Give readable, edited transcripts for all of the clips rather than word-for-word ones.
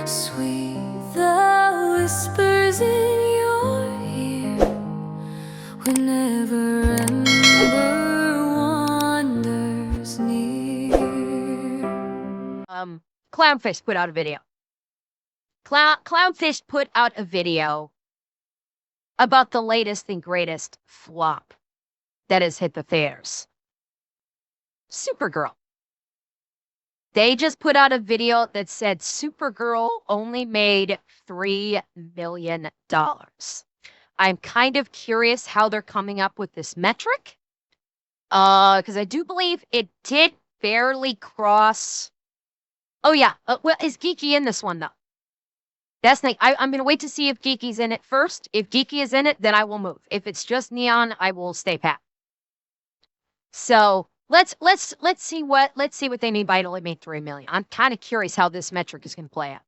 Sweet the whispers in your ear whenever Ember wanders near. Clownfish put out a video. Clownfish put out a video about the latest and greatest flop that has hit the theaters. Supergirl. They just put out a video that said Supergirl only made $3 million. I'm kind of curious how they're coming up with this metric. Because I do believe it did barely cross. Oh, yeah. Well, is Geeky in this one, though? That's the thing. I'm going to wait to see if Geeky's in it first. If Geeky is in it, then I will move. If it's just Neon, I will stay pat. So let's see what they mean by it only made 3 million. I'm kind of curious how this metric is going to play out.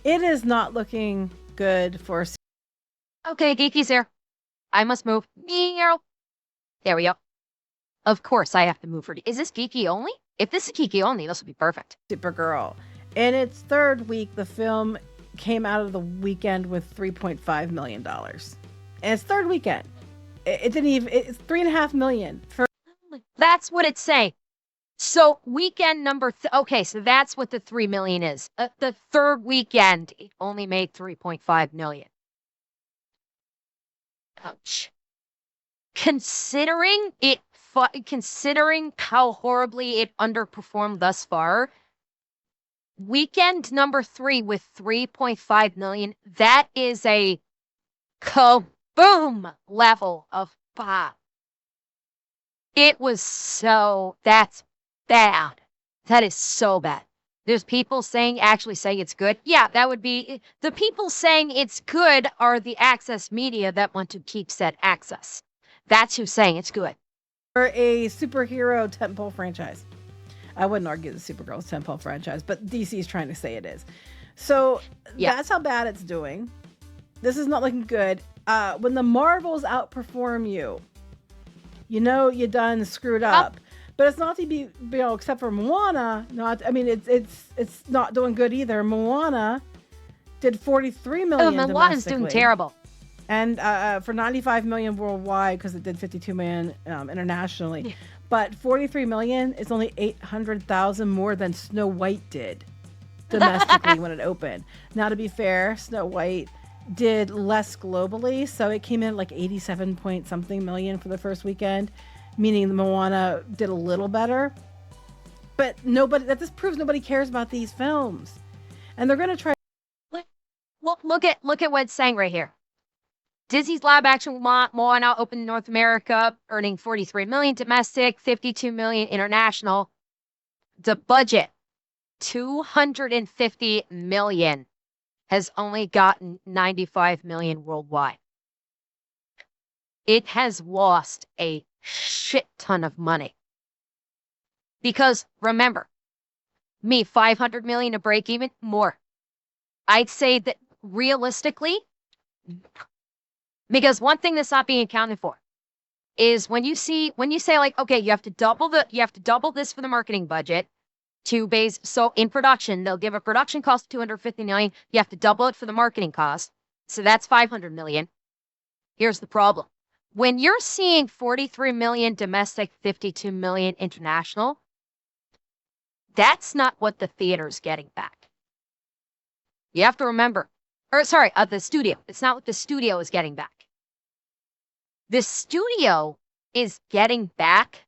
It is not looking good for. Okay, Geeky's there. I must move. There we go. Of course, I have to move for. Is this Geeky only? If this is Geeky only, this will be perfect. Supergirl. In its third week, the film came out of the weekend with $3.5 million. And its third weekend, it didn't even. It's $3.5 million for. That's what it's saying. So weekend number. Okay, so that's what the 3 million is. The third weekend, it only made 3.5 million. Ouch. Considering how horribly it underperformed thus far, weekend number 3 with 3.5 million, that is a kaboom level of pop. It was that's bad. That is so bad. There's people actually saying it's good. Yeah, that would be, the people saying it's good are the Access media that want to keep said access. That's who's saying it's good. For a superhero tentpole franchise. I wouldn't argue the Supergirl's tentpole franchise, but DC is trying to say it is. So That's how bad it's doing. This is not looking good. When the Marvels outperform you, you know you done screwed up. But it's not to be, except for Moana. It's not doing good either. Moana did $43 million. Oh, Moana's doing terrible. And for $95 million worldwide, because it did $52 million internationally. Yeah. But $43 million is only $800,000 more than Snow White did domestically when it opened. Now, to be fair, Snow White did less globally, so it came in like 87 point something million for the first weekend, meaning the Moana did a little better. But that just proves nobody cares about these films. And they're going to try. Look at what it's saying right here. Disney's live action Moana opened in North America, earning $43 million domestic, $52 million international. The budget, $250 million, has only gotten $95 million worldwide. It has lost a shit ton of money. Because remember, $500 million to break even, more. I'd say that realistically, because one thing that's not being accounted for is when you say like, okay, you have to double this for the marketing budget so in production, they'll give a production cost of $250 million. You have to double it for the marketing cost. So that's $500 million. Here's the problem. When you're seeing $43 million domestic, $52 million international, that's not what the theater's getting back. You have to remember, the studio. It's not what the studio is getting back. The studio is getting back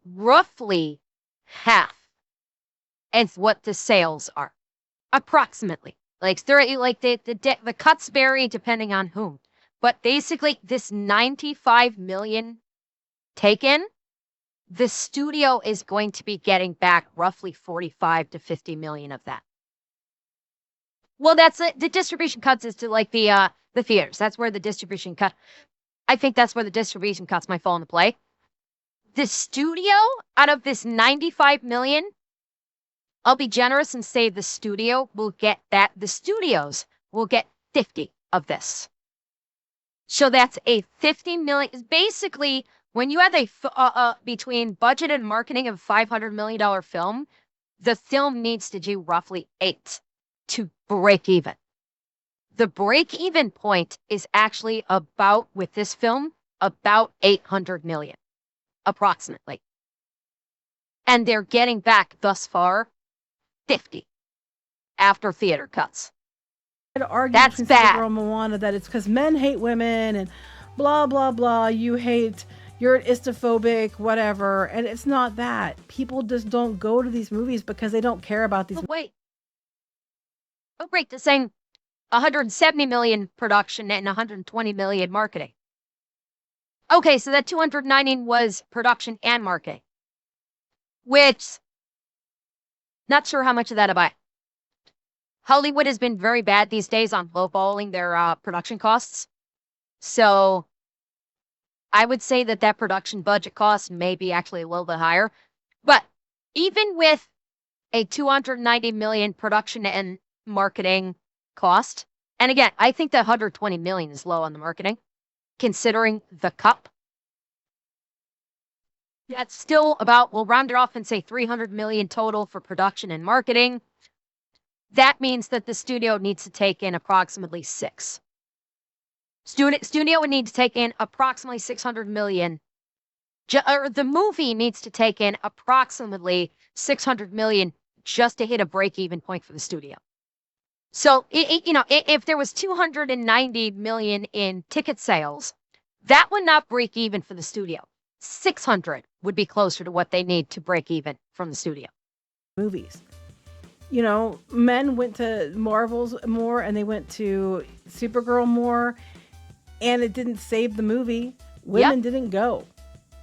roughly half as what the sales are, approximately. The cuts vary depending on whom, but basically this 95 million taken, the studio is going to be getting back roughly 45 to 50 million of that. Well, that's it. The distribution cuts is to like the theaters. That's where the distribution cut. I think that's where the distribution cuts might fall into play. The studio, out of this 95 million, I'll be generous and say the studios will get 50 of this. So that's a 50 million. Basically, when you have a between budget and marketing of $500 million film, The film needs to do roughly 8 to break even. The break even point is actually about, with this film, about 800 million, approximately. And they're getting back thus far 50 after theater cuts. To argue That's between bad. Supergirl and Moana that it's because men hate women and blah blah blah. You hate, you're istophobic, whatever, and it's not that. People just don't go to these movies because they don't care about these. Oh, wait. Oh, great. They're saying 170 million production and 120 million marketing. Okay, so that 290 was production and marketing, which, not sure how much of that I buy. Hollywood has been very bad these days on lowballing their production costs. So I would say that production budget cost may be actually a little bit higher. But even with a 290 million production and marketing cost, and again, I think that 120 million is low on the marketing, considering the cup. That's still about, we'll round it off and say 300 million total for production and marketing. That means that the studio needs to take in approximately 6. Studio would need to take in approximately 600 million. Or the movie needs to take in approximately 600 million just to hit a break-even point for the studio. So, if there was 290 million in ticket sales, that would not break even for the studio. 600 would be closer to what they need to break even from the studio. Movies. Men went to Marvels more and they went to Supergirl more, and it didn't save the movie. Women didn't go.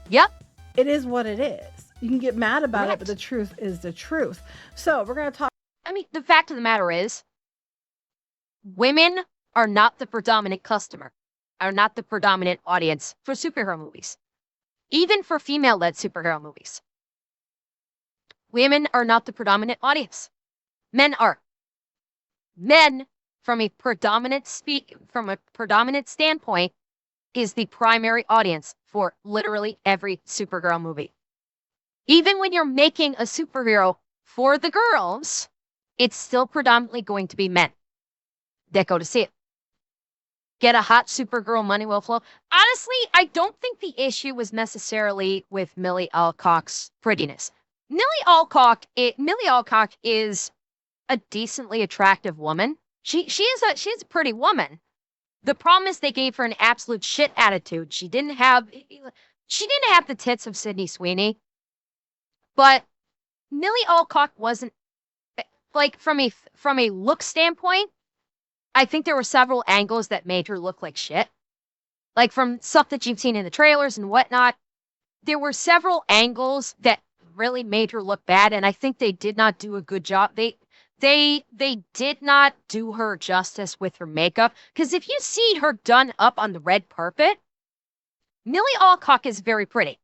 Yep. It is what it is. You can get mad about it, Correct. but the truth is the truth. So we're going to talk. I mean, the fact of the matter is, women are not the predominant customer, are not the predominant audience for superhero movies. Even for female-led superhero movies. Women are not the predominant audience. Men are. Men, from a predominant standpoint, is the primary audience for literally every Supergirl movie. Even when you're making a superhero for the girls, it's still predominantly going to be men that go to see it. Get a hot Supergirl, money will flow. Honestly, I don't think the issue was necessarily with Millie Alcock's prettiness. Millie Alcock is a decently attractive woman. She's a pretty woman. The problem is they gave her an absolute shit attitude. She didn't have the tits of Sydney Sweeney. But Millie Alcock wasn't, like, from a look standpoint, I think there were several angles that made her look like shit. Like, from stuff that you've seen in the trailers and whatnot, there were several angles that really made her look bad, and I think they did not do a good job. They did not do her justice with her makeup, because if you see her done up on the red carpet, Millie Alcock is very pretty.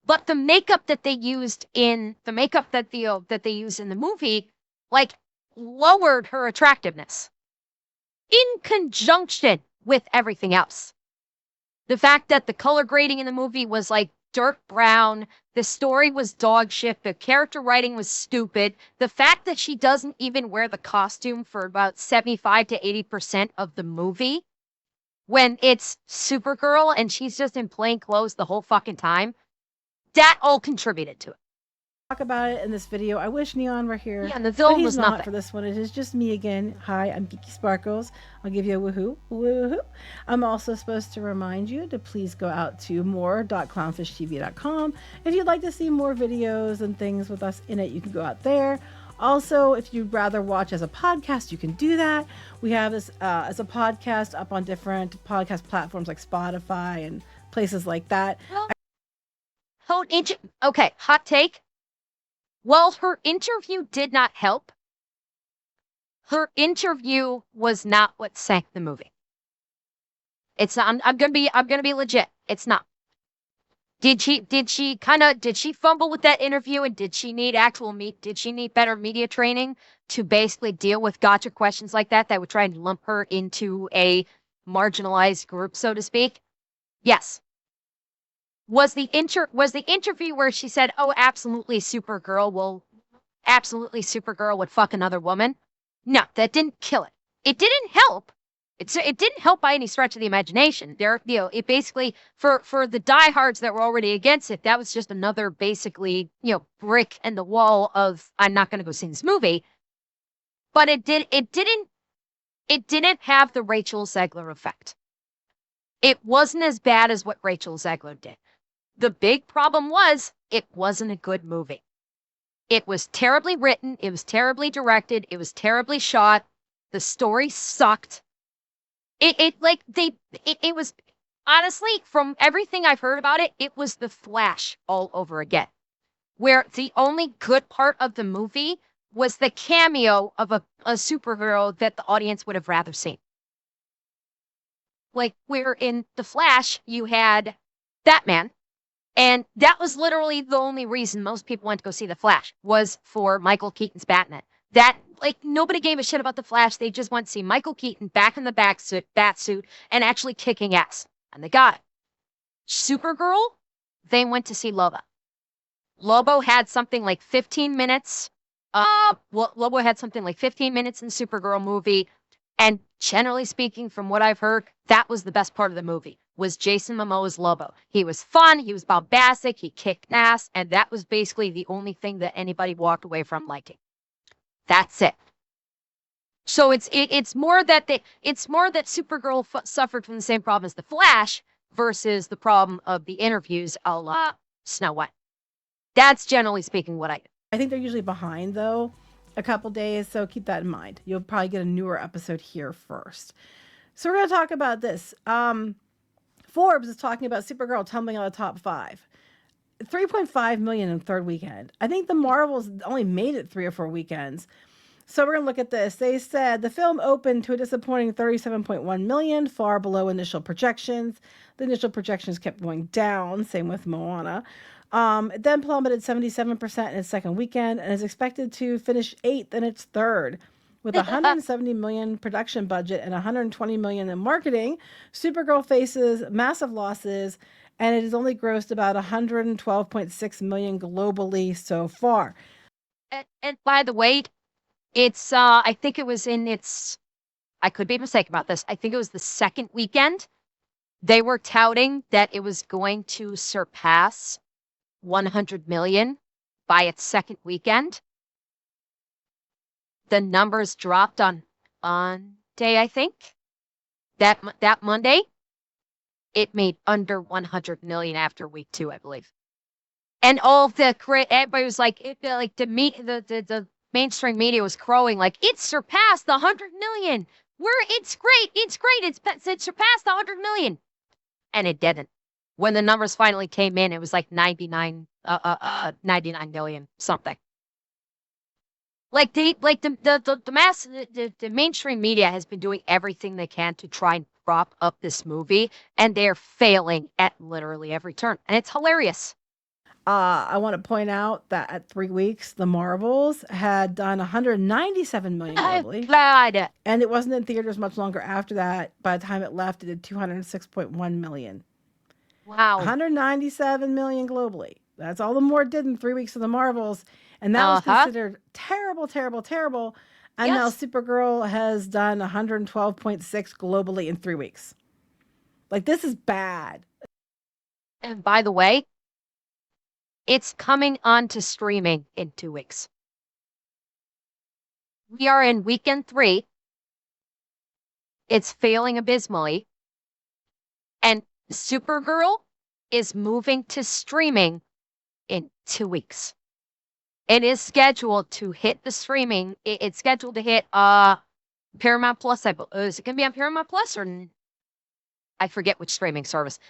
But the makeup that they used in the movie, like, lowered her attractiveness in conjunction with everything else. The fact that the color grading in the movie was like dark brown, the story was dog shit, the character writing was stupid, the fact that she doesn't even wear the costume for about 75 to 80% of the movie when it's Supergirl and she's just in plain clothes the whole fucking time, that all contributed to it. Talk about it in this video. I wish Neon were here. Yeah, and the but villain he's was not nothing. for this one. It is just me again. Hi, I'm Geeky Sparkles. I'll give you a woohoo, woohoo. I'm also supposed to remind you to please go out to more.clownfishtv.com. If you'd like to see more videos and things with us in it, you can go out there. Also, if you'd rather watch as a podcast, you can do that. We have this as a podcast up on different podcast platforms like Spotify and places like that. Well, okay, hot take. Well, her interview did not help. Her interview was not what sank the movie. It's not. I'm gonna be legit. It's not. Did she fumble with that interview, and did she need better media training to basically deal with gotcha questions like that would try and lump her into a marginalized group, so to speak? Yes. Was the interview where she said, "Oh, absolutely, Supergirl will absolutely Supergirl would fuck another woman. No, that didn't kill it. It didn't help. It didn't help by any stretch of the imagination. It basically for the diehards that were already against it, that was just another basically, brick in the wall of I'm not going to go see this movie. But it didn't have the Rachel Zegler effect. It wasn't as bad as what Rachel Zegler did. The big problem was it wasn't a good movie. It was terribly written, it was terribly directed, it was terribly shot. The story sucked. It was honestly, from everything I've heard about it, it was The Flash all over again. Where the only good part of the movie was the cameo of a superhero that the audience would have rather seen. Like, where in The Flash, you had Batman, and that was literally the only reason most people went to go see The Flash, was for Michael Keaton's Batman. That, nobody gave a shit about The Flash. They just went to see Michael Keaton back in the bat suit and actually kicking ass. And they got it. Supergirl, they went to see Lobo. Lobo had something like 15 minutes. Lobo had something like 15 minutes in the Supergirl movie. And generally speaking, from what I've heard, that was the best part of the movie, was Jason Momoa's Lobo. He was fun, he was bombastic, he kicked ass, and that was basically the only thing that anybody walked away from liking. That's it. So it's more that Supergirl suffered from the same problem as The Flash versus the problem of the interviews a la Snow White. That's generally speaking what I do. I think they're usually behind, though, a couple days, so keep that in mind. You'll probably get a newer episode here first. So we're going to talk about this. Forbes is talking about Supergirl tumbling out of the top 5. 3.5 million in third weekend. I think the Marvels only made it 3 or 4 weekends. So we're going to look at this. They said the film opened to a disappointing 37.1 million, far below initial projections. The initial projections kept going down, same with Moana. It then plummeted 77% in its second weekend and is expected to finish 8th in its third. With a 170 million production budget and 120 million in marketing, Supergirl faces massive losses, and it has only grossed about 112.6 million globally so far. And by the way, it's I think it was in its, I could be mistaken about this, I think it was the second weekend. They were touting that it was going to surpass 100 million by its second weekend. The numbers dropped on Monday, I think. That Monday, it made under 100 million after week 2, I believe. And all of everybody was like, the mainstream media was crowing like, it surpassed the 100 million. It's great, it surpassed the 100 million. And it didn't. When the numbers finally came in, it was like 99 million something. The mainstream media has been doing everything they can to try and prop up this movie, and they're failing at literally every turn, and it's hilarious. I want to point out that at 3 weeks, the Marvels had done 197 million globally. God. And it wasn't in theaters much longer after that. By the time it left, it did 206.1 million. Wow. 197 million globally. That's all the more it did in 3 weeks of the Marvels. And that was considered terrible, terrible, terrible. And now Supergirl has done 112.6 globally in 3 weeks. This is bad. And by the way, it's coming on to streaming in 2 weeks. We are in weekend 3. It's failing abysmally. And Supergirl is moving to streaming in 2 weeks. It is scheduled to hit the streaming. It's scheduled to hit Paramount Plus. Is it going to be on Paramount Plus or I forget which streaming service?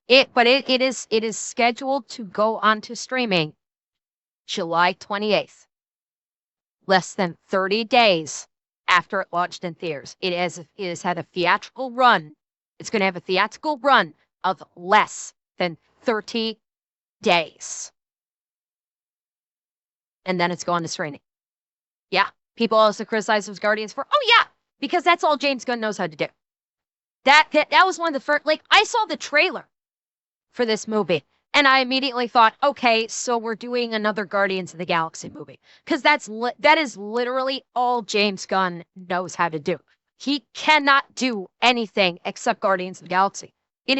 It is scheduled to go onto streaming July 28th. Less than 30 days after it launched in theaters. It has had a theatrical run. It's going to have a theatrical run of less than 30 days. And then it's going to streaming. Yeah. People also criticize those Guardians for, because that's all James Gunn knows how to do. That was one of the first, I saw the trailer for this movie, And I immediately thought, okay, so we're doing another Guardians of the Galaxy movie. Because that is literally all James Gunn knows how to do. He cannot do anything except Guardians of the Galaxy. He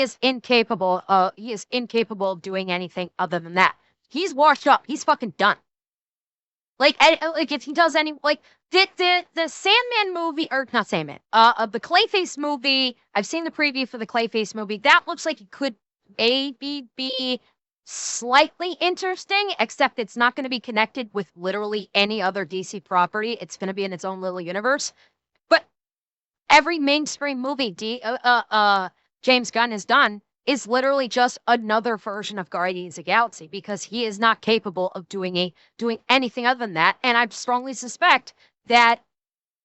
is incapable of doing anything other than that. He's washed up. He's fucking done. Like if he does any like the Sandman movie, or not Sandman, the Clayface movie. I've seen the preview for the Clayface movie. That looks like it could maybe be slightly interesting, except it's not going to be connected with literally any other DC property. It's going to be in its own little universe. But every mainstream movie James Gunn has done is literally just another version of Guardians of the Galaxy, because he is not capable of doing anything other than that. And I strongly suspect that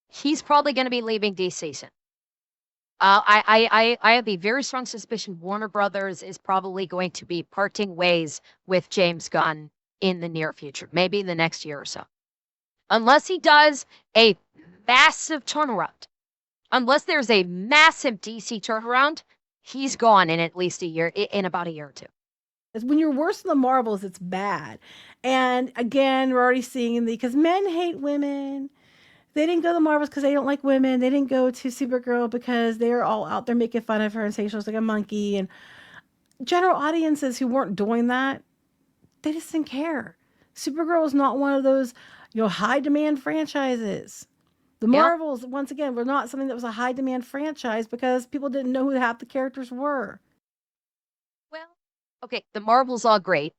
he's probably going to be leaving DC soon. I have a very strong suspicion Warner Brothers is probably going to be parting ways with James Gunn in the near future, maybe the next year or so. Unless he does a massive turnaround. Unless there's a massive DC turnaround, he's gone in at least a year, in about a year or two. When you're worse than the Marvels, it's bad. And again, we're already seeing because men hate women. They didn't go to the Marvels because they don't like women. They didn't go to Supergirl because they're all out there making fun of her and saying she looks like a monkey. And general audiences who weren't doing that, they just didn't care. Supergirl is not one of those, high demand franchises. The Marvels, once again, were not something that was a high demand franchise because people didn't know who half the characters were. Well, okay, the Marvels all great.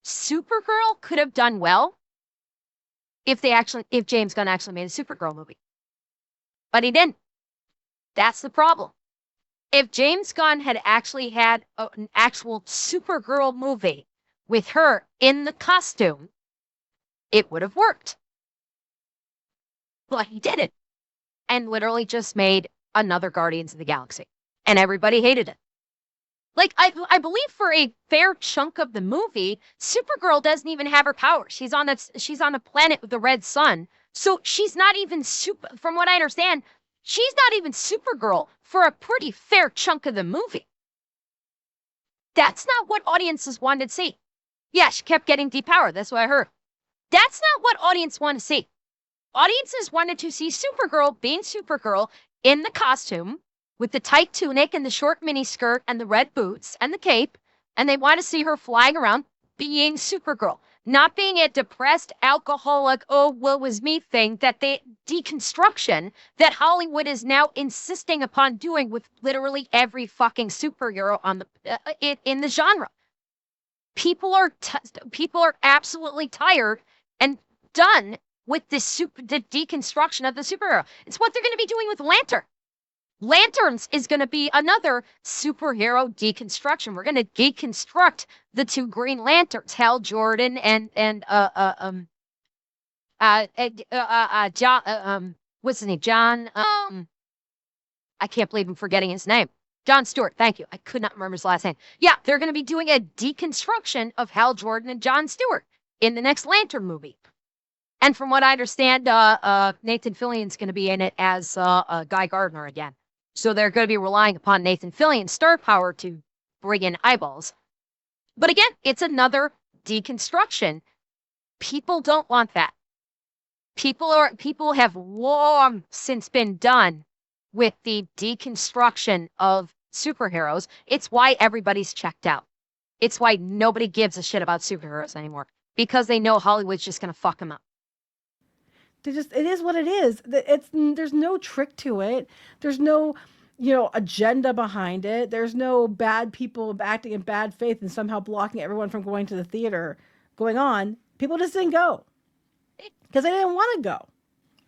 Supergirl could have done well if James Gunn actually made a Supergirl movie. But he didn't. That's the problem. If James Gunn had actually had an actual Supergirl movie with her in the costume, it would have worked. But he didn't. And literally just made another Guardians of the Galaxy. And everybody hated it. Like, I believe for a fair chunk of the movie, Supergirl doesn't even have her powers. She's on a planet with the red sun. So she's not even from what I understand, she's not even Supergirl for a pretty fair chunk of the movie. That's not what audiences wanted to see. Yeah, she kept getting depowered. That's what I heard. That's not what audience want to see. Audiences wanted to see Supergirl being Supergirl in the costume with the tight tunic and the short mini skirt and the red boots and the cape, and they want to see her flying around being Supergirl, not being a depressed, alcoholic, oh, woe is me thing that the deconstruction that Hollywood is now insisting upon doing with literally every fucking superhero on in the genre. People are absolutely tired and done with the deconstruction of the superhero. It's what they're going to be doing with Lantern. Lanterns is going to be another superhero deconstruction. We're going to deconstruct the two Green Lanterns, Hal Jordan and John. What's his name? John. I can't believe I'm forgetting his name. John Stewart. Thank you. I could not remember his last name. Yeah, they're going to be doing a deconstruction of Hal Jordan and John Stewart in the next Lantern movie. And from what I understand, Nathan Fillion's going to be in it as Guy Gardner again. So they're going to be relying upon Nathan Fillion's star power to bring in eyeballs. But again, it's another deconstruction. People don't want that. People have long since been done with the deconstruction of superheroes. It's why everybody's checked out. It's why nobody gives a shit about superheroes anymore, because they know Hollywood's just going to fuck them up. It is what it is. There's no trick to it. There's no, agenda behind it. There's no bad people acting in bad faith and somehow blocking everyone from going to the theater going on. People just didn't go because they didn't want to go.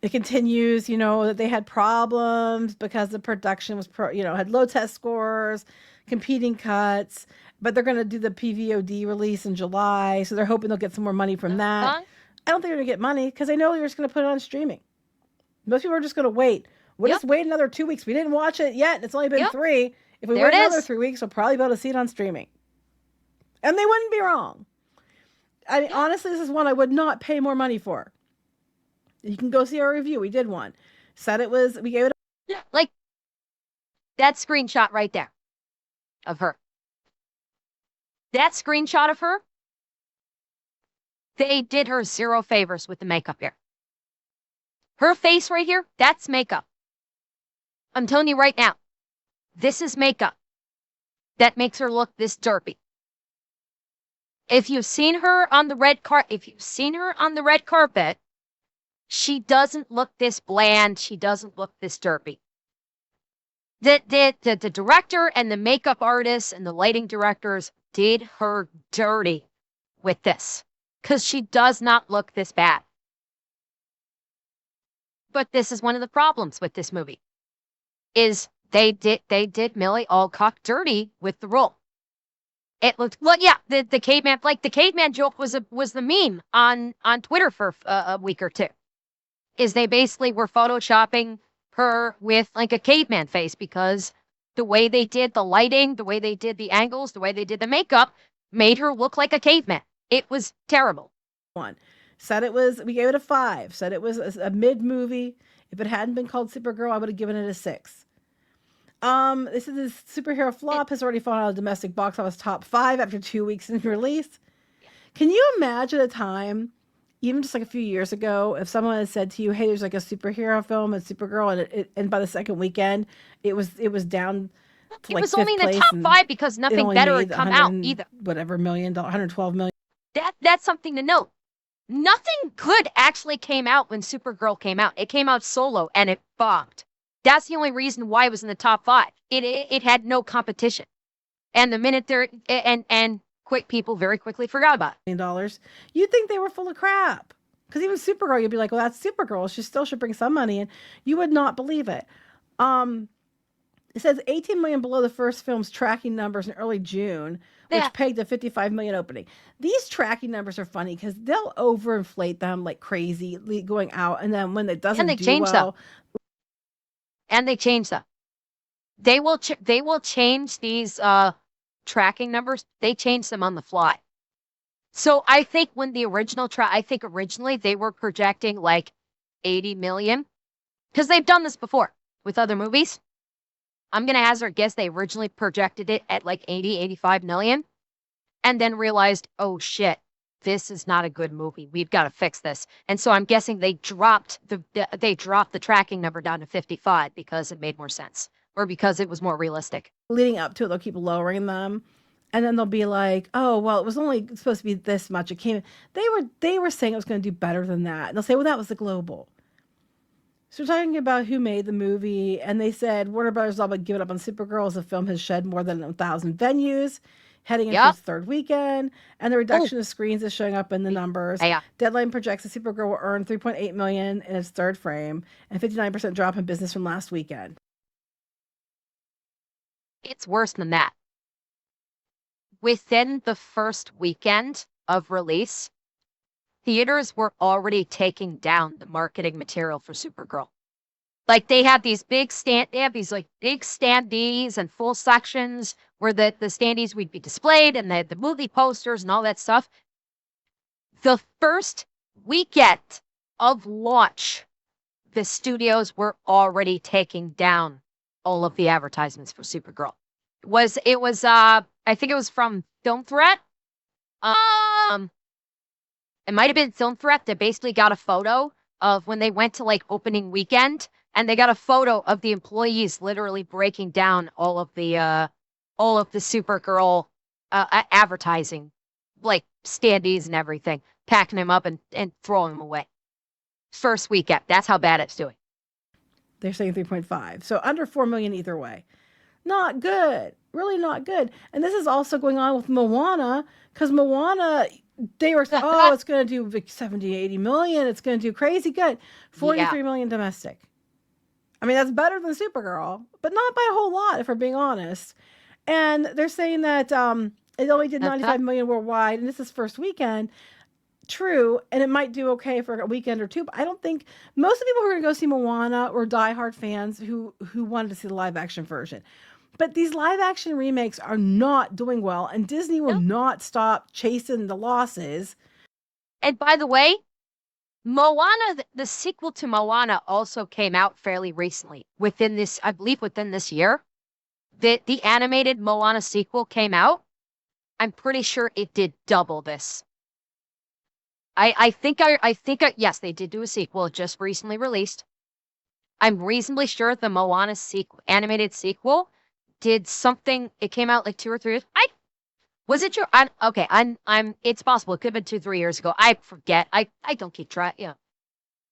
It continues, that they had problems because the production was, had low test scores, competing cuts, but they're going to do the PVOD release in July. So they're hoping they'll get some more money from that. I don't think they're going to get money because they know they're just going to put it on streaming. Most people are just going to wait. We'll just wait another 2 weeks. We didn't watch it yet. It's only been 3. If we wait another 3 weeks, we'll probably be able to see it on streaming. And they wouldn't be wrong. I mean, honestly, this is one I would not pay more money for. You can go see our review. We did one. We gave it like that screenshot right there of her. That screenshot of her, they did her zero favors with the makeup here. Her face right here, that's makeup. I'm telling you right now, this is makeup that makes her look this derpy. If you've seen her on the red carpet, she doesn't look this bland. She doesn't look this derpy. The director and the makeup artists and the lighting directors did her dirty with this because she does not look this bad. But this is one of the problems with this movie is they did Millie Alcock dirty with the role. It looked, well, yeah, the caveman, like the caveman joke was the meme on Twitter for a week or two. Is they basically were photoshopping her with like a caveman face because the way they did the lighting, the way they did the angles, the way they did the makeup made her look like a caveman. It was terrible. Said it was, we gave it a 5. Said it was a mid movie. If it hadn't been called Supergirl, I would have given it a 6. This superhero flop has already fallen out of domestic box office top 5 after 2 weeks in release. Can you imagine a time, even just like a few years ago, if someone had said to you, "Hey, there's like a superhero film and Supergirl," and by the second weekend, it was down to It like was fifth only in the place, top and 5 because it nothing only better made had come out 100 either. whatever $1 112 million. That's something to note. Nothing good actually came out when Supergirl came out. It came out solo and it bombed. That's the only reason why it was in the top 5. It had no competition. And the minute there and quick people very quickly forgot about it. Dollars, you'd think they were full of crap. Because even Supergirl, you'd be like, well, that's Supergirl. She still should bring some money in. You would not believe it. It says 18 million below the first film's tracking numbers in early June, which Yeah. pegged a 55 million opening. These tracking numbers are funny because they'll overinflate them like crazy going out. And then when it doesn't they do change well, And they change them. They will change these tracking numbers. They change them on the fly. So I think when the original originally they were projecting like 80 million because they've done this before with other movies. I'm going to hazard a guess they originally projected it at like 80, 85 million and then realized, oh shit, this is not a good movie. We've got to fix this. And so I'm guessing they dropped the tracking number down to 55 because it made more sense or because it was more realistic. leading up to it, they'll keep lowering them. And then they'll be like, oh, well, it was only supposed to be this much. It came. They were saying it was going to do better than that. And they'll say, well, that was the global. So we're talking about who made the movie, and they said Warner Brothers all but given up on Supergirl as the film has shed more than 1,000 venues, heading into its third weekend, and the reduction of screens is showing up in the numbers. Yeah. Deadline projects that Supergirl will earn $3.8 million in its third frame, and 59% drop in business from last weekend. It's worse than that. Within the first weekend of release, theaters were already taking down the marketing material for Supergirl. Like they have these big standees and full sections where the standees would be displayed and the movie posters and all that stuff. The first weekend of launch, the studios were already taking down all of the advertisements for Supergirl. I think it was from Film Threat. It might have been Film Threat that basically got a photo of when they went to like opening weekend, and they got a photo of the employees literally breaking down all of the Supergirl advertising, like standees and everything, packing them up and throwing them away. First weekend, that's how bad it's doing. They're saying 3.5. So under 4 million either way. Not good. Really not good. And this is also going on with Moana, because Moana, they were, oh, it's going to do like 70, 80 million. It's going to do crazy good. 43 million domestic. I mean, that's better than Supergirl, but not by a whole lot, if we're being honest. And they're saying that it only did 95 million worldwide, and this is first weekend. True, and it might do okay for a weekend or two, but I don't think most of the people who are going to go see Moana were diehard fans who wanted to see the live action version. But these live action remakes are not doing well, and Disney will not stop chasing the losses. And by the way, Moana, the sequel to Moana also came out fairly recently. Within this year, the animated Moana sequel came out. I'm pretty sure it did double this. Yes, they did do a sequel, just recently released. I'm reasonably sure the Moana sequel, animated sequel, did something. It came out like 2 or 3 years. Was it your? Okay. It's possible. It could have been 2, 3 years ago. I forget. I don't keep track. Yeah.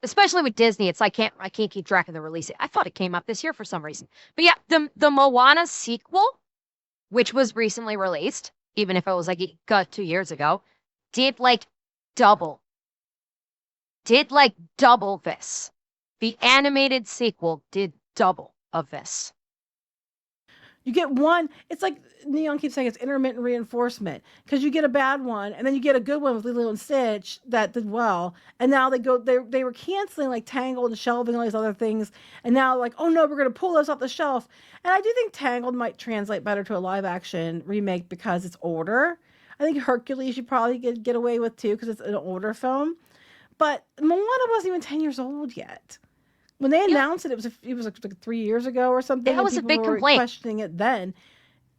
Especially with Disney, it's like I can't keep track of the release. I thought it came out this year for some reason. But yeah, the Moana sequel, which was recently released, even if it was like 2 years ago, did like double. Did like double this. The animated sequel did double of this. You get one. It's like Neon keeps saying it's intermittent reinforcement because you get a bad one and then you get a good one with Lilo and Stitch that did well, and now they were canceling like Tangled and Shelving and all these other things, and now like, oh no, we're gonna pull those off the shelf. And I do think Tangled might translate better to a live action remake because it's older. I think Hercules you probably get away with too because it's an older film, but Moana wasn't even 10 years old yet. When they Yeah. announced it was like 3 years ago or something. That And was a people big were complaint. questioning it then.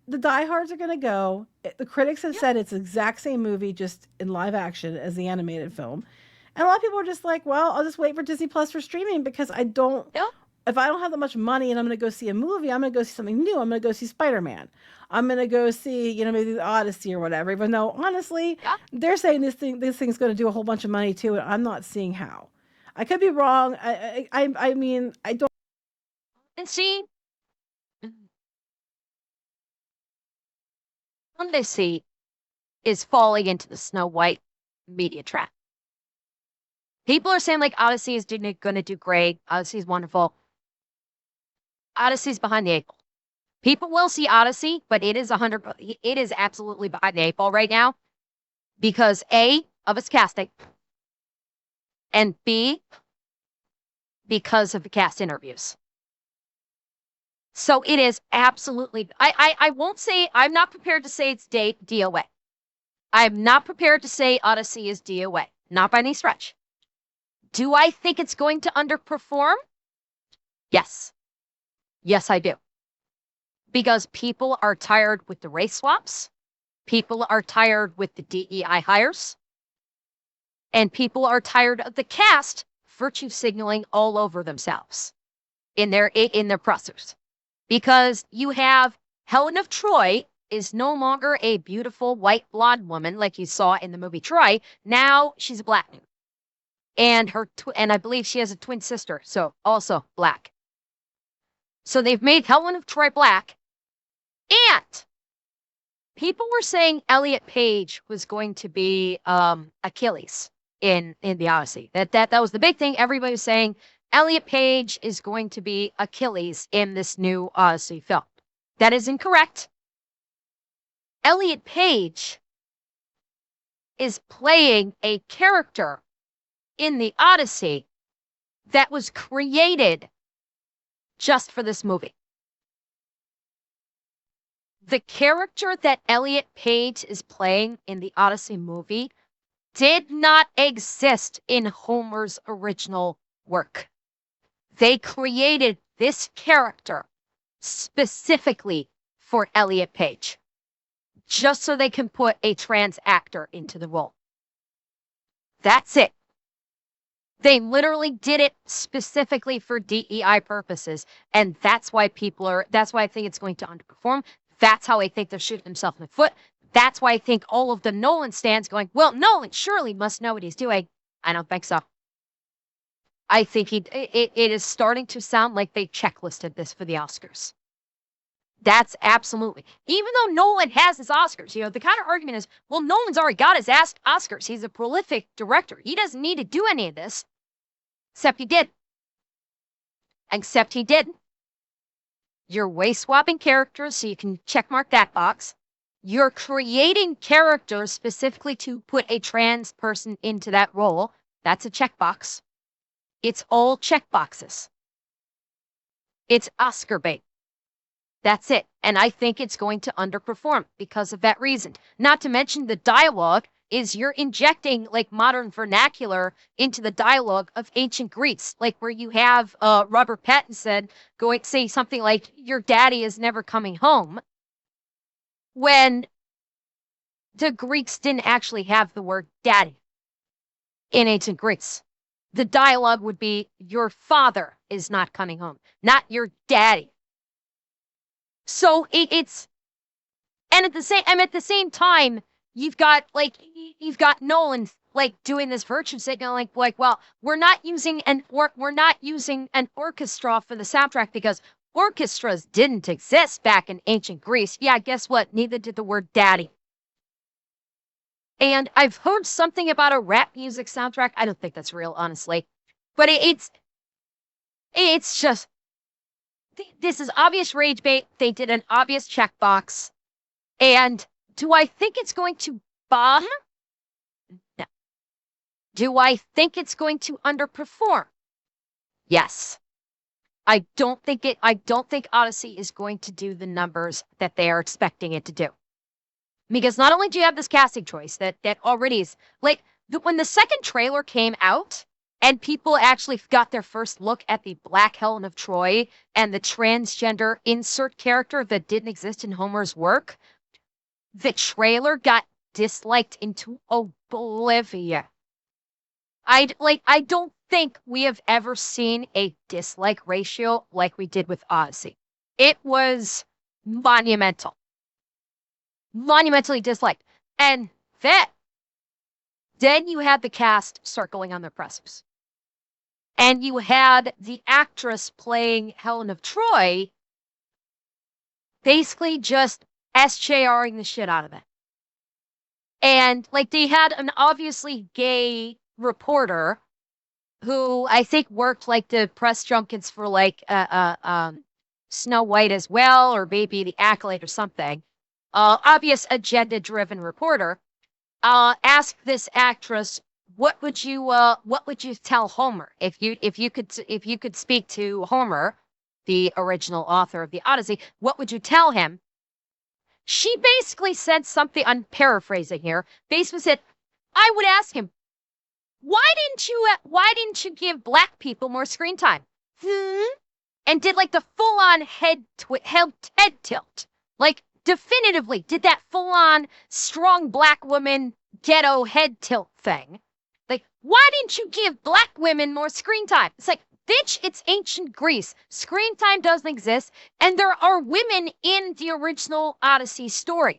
The diehards are gonna go. The critics have Yeah. said it's the exact same movie, just in live action as the animated film. And a lot of people are just like, well, I'll just wait for Disney Plus for streaming because I don't. Yeah. If I don't have that much money and I'm gonna go see a movie, I'm gonna go see something new. I'm gonna go see Spider Man. I'm gonna go see, maybe the Odyssey or whatever. Even though honestly, Yeah. they're saying this thing's gonna do a whole bunch of money too, and I'm not seeing how. I could be wrong. I mean, I don't. And see, Odyssey is falling into the Snow White media trap. People are saying like Odyssey is going to do great. Odyssey is wonderful. Odyssey's behind the 8 ball. People will see Odyssey, but it is absolutely behind the 8 ball right now because A, of its casting, and B, because of the cast interviews. So it is absolutely. I won't say. I'm not prepared to say it's DOA. I'm not prepared to say Odyssey is DOA. Not by any stretch. Do I think it's going to underperform? Yes. Yes, I do. Because people are tired with the race swaps. People are tired with the DEI hires. And people are tired of the cast virtue signaling all over themselves in their pressers. Because you have Helen of Troy is no longer a beautiful white blonde woman like you saw in the movie Troy. Now she's a black dude. And and I believe she has a twin sister, so also black. So they've made Helen of Troy black. And people were saying Elliot Page was going to be Achilles in the Odyssey. That was the big thing. Everybody was saying Elliot Page is going to be Achilles in this new Odyssey film. That is incorrect. Elliot Page is playing a character in the Odyssey that was created just for this movie. The character that Elliot Page is playing in the Odyssey movie did not exist in Homer's original work. They created this character specifically for Elliot Page, just so they can put a trans actor into the role. That's it. They literally did it specifically for DEI purposes, and that's why I think it's going to underperform. That's how I think they're shooting themselves in the foot. That's why I think all of the Nolan stands going, well, Nolan surely must know what he's doing. I don't think so. I think it is starting to sound like they checklisted this for the Oscars. That's absolutely. Even though Nolan has his Oscars, the kind of argument is, well, Nolan's already got his Oscars. He's a prolific director. He doesn't need to do any of this. Except he did. Except he did. You're waist swapping characters, so you can checkmark that box. You're creating characters specifically to put a trans person into that role. That's a checkbox. It's all checkboxes. It's Oscar bait. That's it. And I think it's going to underperform because of that reason. Not to mention the dialogue is you're injecting like modern vernacular into the dialogue of ancient Greece, like where you have Robert Pattinson going to say something like, your daddy is never coming home. When the Greeks didn't actually have the word daddy in ancient Greece. The dialogue would be, your father is not coming home, not your daddy. So it's, and at the same time, you've got Nolan like doing this virtue signal, like, well, we're not using an orchestra for the soundtrack because orchestras didn't exist back in ancient Greece. Yeah, guess what? Neither did the word daddy. And I've heard something about a rap music soundtrack. I don't think that's real, honestly. But it's just, this is obvious rage bait. They did an obvious checkbox. And do I think it's going to bomb? No. Do I think it's going to underperform? Yes. I don't think Odyssey is going to do the numbers that they are expecting it to do. Because not only do you have this casting choice that already is, like, when the second trailer came out and people actually got their first look at the Black Helen of Troy and the transgender insert character that didn't exist in Homer's work, the trailer got disliked into oblivion. I don't think we have ever seen a dislike ratio like we did with Odyssey. It was monumental. Monumentally disliked. And then you had the cast circling on their pressers. And you had the actress playing Helen of Troy basically just SJRing the shit out of it. And like they had an obviously gay reporter who I think worked like the press junkets for like Snow White as well, or maybe The Acolyte or something. Obvious agenda-driven reporter, asked this actress, "What would you tell Homer if you could speak to Homer, the original author of the Odyssey? What would you tell him?" She basically said something. I'm paraphrasing here. Basically said, "I would ask him, why didn't you give black people more screen time?" And did like the full-on head tilt, like. Definitively did that full-on strong black woman ghetto head tilt thing. Like, why didn't you give black women more screen time? It's like, bitch, it's ancient Greece. Screen time doesn't exist, and there are women in the original Odyssey story.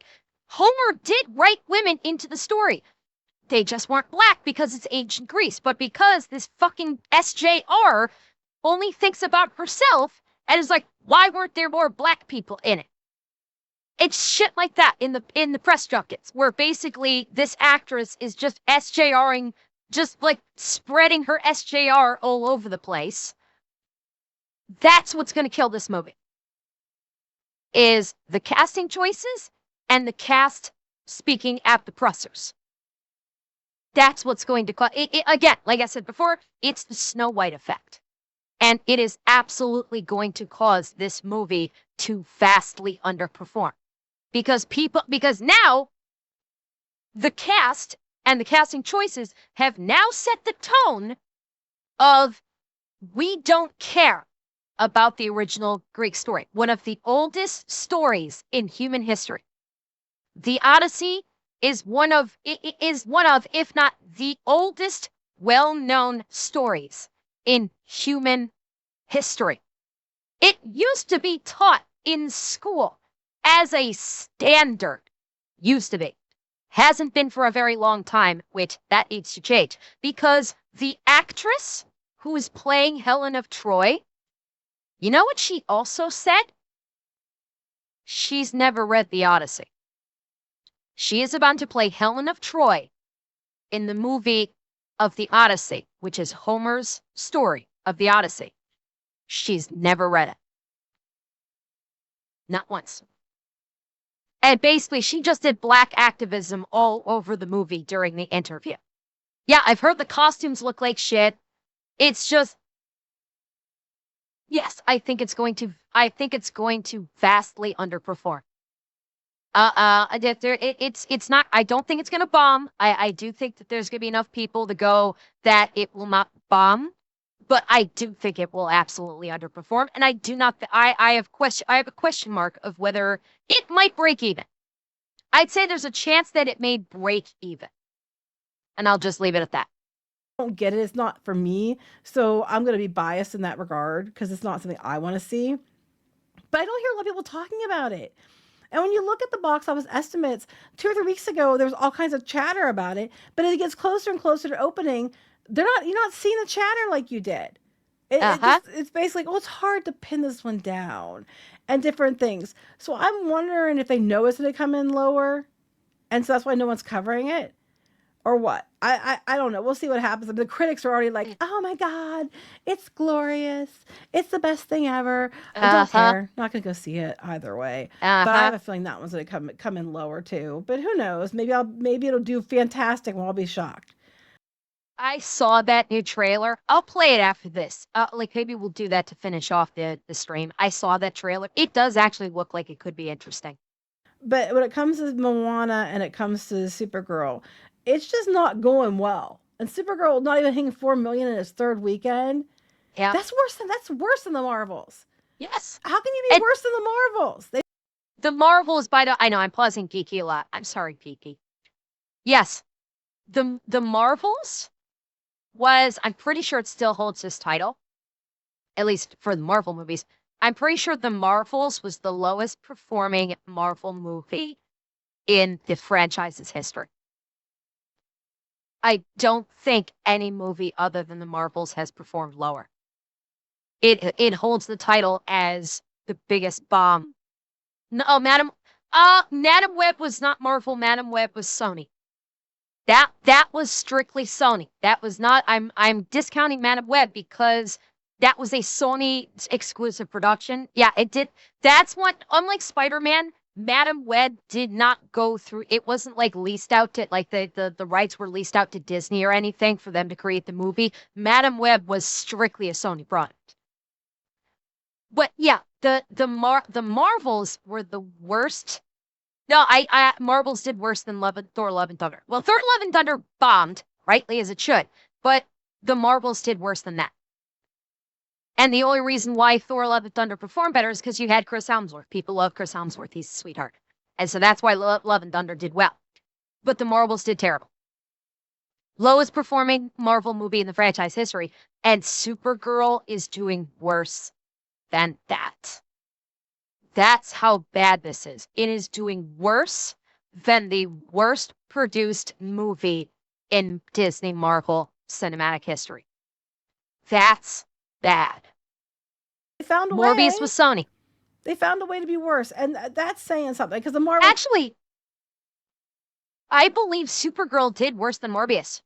Homer did write women into the story. They just weren't black because it's ancient Greece, but because this fucking SJR only thinks about herself and is like, why weren't there more black people in it? It's shit like that in the press junkets, where basically this actress is just SJRing, just like spreading her SJR all over the place. That's what's going to kill this movie. Is the casting choices and the cast speaking at the pressers. That's what's going to cause it. Again, like I said before, it's the Snow White effect. And it is absolutely going to cause this movie to vastly underperform. Because now the cast and the casting choices have now set the tone of, we don't care about the original Greek story. One of the oldest stories in human history. The Odyssey is one of, if not the oldest well-known stories in human history. It used to be taught in school as a standard. Used to be. Hasn't been for a very long time, which that needs to change. Because the actress who is playing Helen of Troy, you know what she also said? She's never read the Odyssey. She is about to play Helen of Troy in the movie of the Odyssey, which is Homer's story of the Odyssey. She's never read it. Not once. And basically, she just did black activism all over the movie during the interview. Yeah, I've heard the costumes look like shit. It's just, yes, I think it's going to vastly underperform. It's not, I don't think it's going to bomb. I do think that there's going to be enough people to go that it will not bomb. But I do think it will absolutely underperform, and I do not. I have a question mark of whether it might break even. I'd say there's a chance that it may break even. And I'll just leave it at that. Don't get it. It's not for me. So I'm going to be biased in that regard because it's not something I want to see. But I don't hear a lot of people talking about it. And when you look at the box office estimates, 2 or 3 weeks ago, there was all kinds of chatter about it. But as it gets closer and closer to opening, you're not seeing the chatter like you did. It's basically, it's hard to pin this one down and different things. So I'm wondering if they know it's going to come in lower. And so that's why no one's covering it. Or what? I don't know. We'll see what happens. The critics are already like, oh my God, it's glorious. It's the best thing ever. I don't care. Not going to go see it either way. But I have a feeling that one's going to come in lower too. But who knows? Maybe it'll do fantastic and I'll be shocked. I saw that new trailer. I'll play it after this. Like maybe we'll do that to finish off the stream. I saw that trailer. It does actually look like it could be interesting. But when it comes to Moana and it comes to Supergirl, it's just not going well. And Supergirl not even hitting 4 million in its third weekend. Yeah. That's worse than the Marvels. Yes. How can you be worse than the Marvels? The Marvels I know I'm pausing Geeky a lot. I'm sorry, Geeky. Yes. The Marvels I'm pretty sure it still holds this title. At least for the Marvel movies. I'm pretty sure The Marvels was the lowest performing Marvel movie in the franchise's history. I don't think any movie other than The Marvels has performed lower. It holds the title as the biggest bomb. No, Madam Web was not Marvel. Madam Web was Sony. That was strictly Sony. That was not. I'm discounting Madam Web because that was a Sony exclusive production. Yeah, it did. That's what. Unlike Spider-Man, Madam Web did not go through. It wasn't like leased out to like the rights were leased out to Disney or anything for them to create the movie. Madam Web was strictly a Sony product. But yeah, the Marvels were the worst. No, Marvels did worse than Thor: Love and Thunder. Well, Thor: Love and Thunder bombed, rightly as it should, but the Marvels did worse than that. And the only reason why Thor: Love and Thunder performed better is because you had Chris Hemsworth. People love Chris Hemsworth. He's a sweetheart. And so that's why Love and Thunder did well. But the Marvels did terrible. Lowest performing Marvel movie in the franchise history. And Supergirl is doing worse than that. That's how bad this is. It is doing worse than the worst produced movie in Disney Marvel cinematic history. That's bad. They found a way. Morbius was Sony. They found a way to be worse, and that's saying something because the Marvel. Actually, I believe Supergirl did worse than Morbius.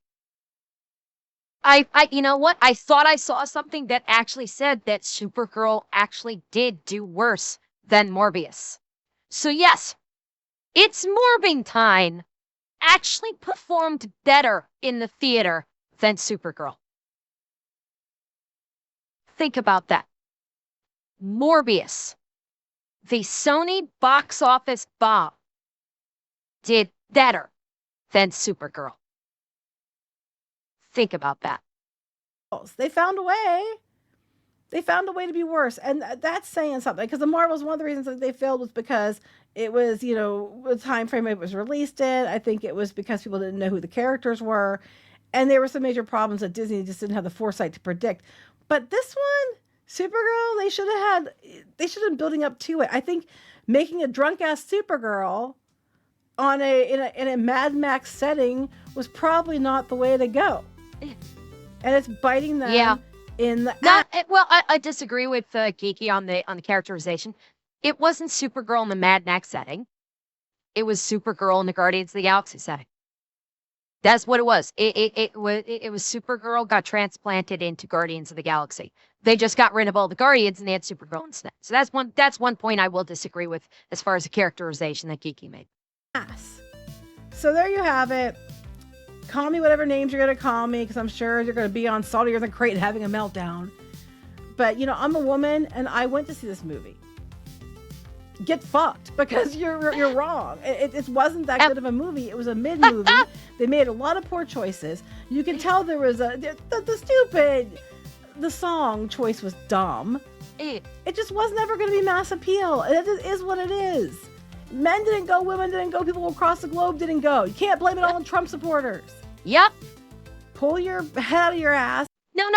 You know what? I thought I saw something that actually said that Supergirl actually did do worse than Morbius. So yes, It's Morbingtine actually performed better in the theater than Supergirl. Think about that. Morbius, the Sony box office bomb, did better than Supergirl. Think about that. They found a way. They found a way to be worse. And that's saying something. Because the Marvels, one of the reasons that they failed was because it was, you know, the time frame it was released in. I think it was because people didn't know who the characters were. And there were some major problems that Disney just didn't have the foresight to predict. But this one, Supergirl, they should have been building up to it. I think making a drunk-ass Supergirl on in a Mad Max setting was probably not the way to go. And it's biting them in the I disagree with Geeky on the characterization. It wasn't Supergirl in the Mad Max setting. It was Supergirl in the Guardians of the Galaxy setting. That's what it was. It was Supergirl got transplanted into Guardians of the Galaxy. They just got rid of all the Guardians and they had Supergirl instead. So that's one point I will disagree with as far as the characterization that Geeky made. So there you have it. Call me whatever names you're going to call me, because I'm sure you're going to be on Saltier Than Crate having a meltdown. But, you know, I'm a woman, and I went to see this movie. Get fucked, because you're wrong. It wasn't that good of a movie. It was a mid-movie. They made a lot of poor choices. You can tell there was the song choice was dumb. It just was never going to be mass appeal. It is what it is. Men didn't go, women didn't go, people across the globe didn't go. You can't blame it all on Trump supporters. Yep. Pull your head out of your ass. No.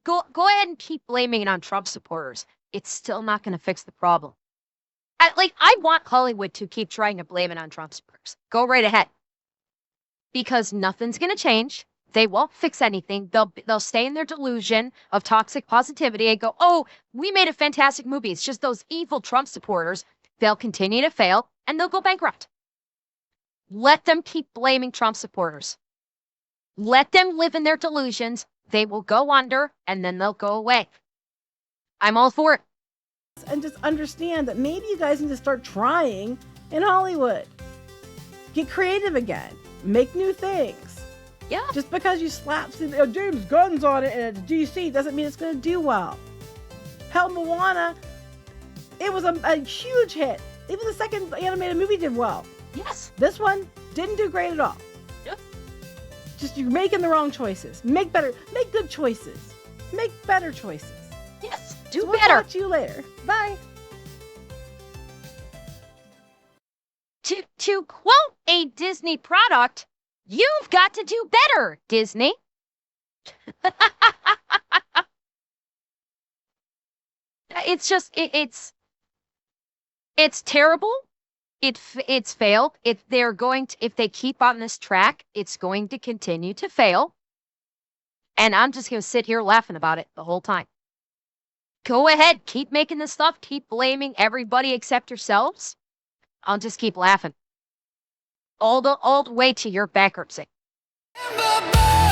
Go ahead and keep blaming it on Trump supporters. It's still not going to fix the problem. I want Hollywood to keep trying to blame it on Trump supporters. Go right ahead. Because nothing's going to change. They won't fix anything. They'll stay in their delusion of toxic positivity and go, oh, we made a fantastic movie. It's just those evil Trump supporters. They'll continue to fail and they'll go bankrupt. Let them keep blaming Trump supporters. Let them live in their delusions. They will go under and then they'll go away. I'm all for it. And just understand that maybe you guys need to start trying in Hollywood. Get creative again. Make new things. Yeah. Just because you slap James Gunn's on it and it's DC doesn't mean it's going to do well. Hell, Moana, it was a huge hit. Even the second animated movie did well. Yes. This one didn't do great at all. Yep. Just you're making the wrong choices. Make good choices. Make better choices. Yes. Do So we'll better. talk to you later. Bye. To quote a Disney product, you've got to do better, Disney. It's terrible. It's failed. If they keep on this track, it's going to continue to fail. And I'm just going to sit here laughing about it the whole time. Go ahead, keep making this stuff, keep blaming everybody except yourselves. I'll just keep laughing. All the way to your bankruptcy. Bye-bye.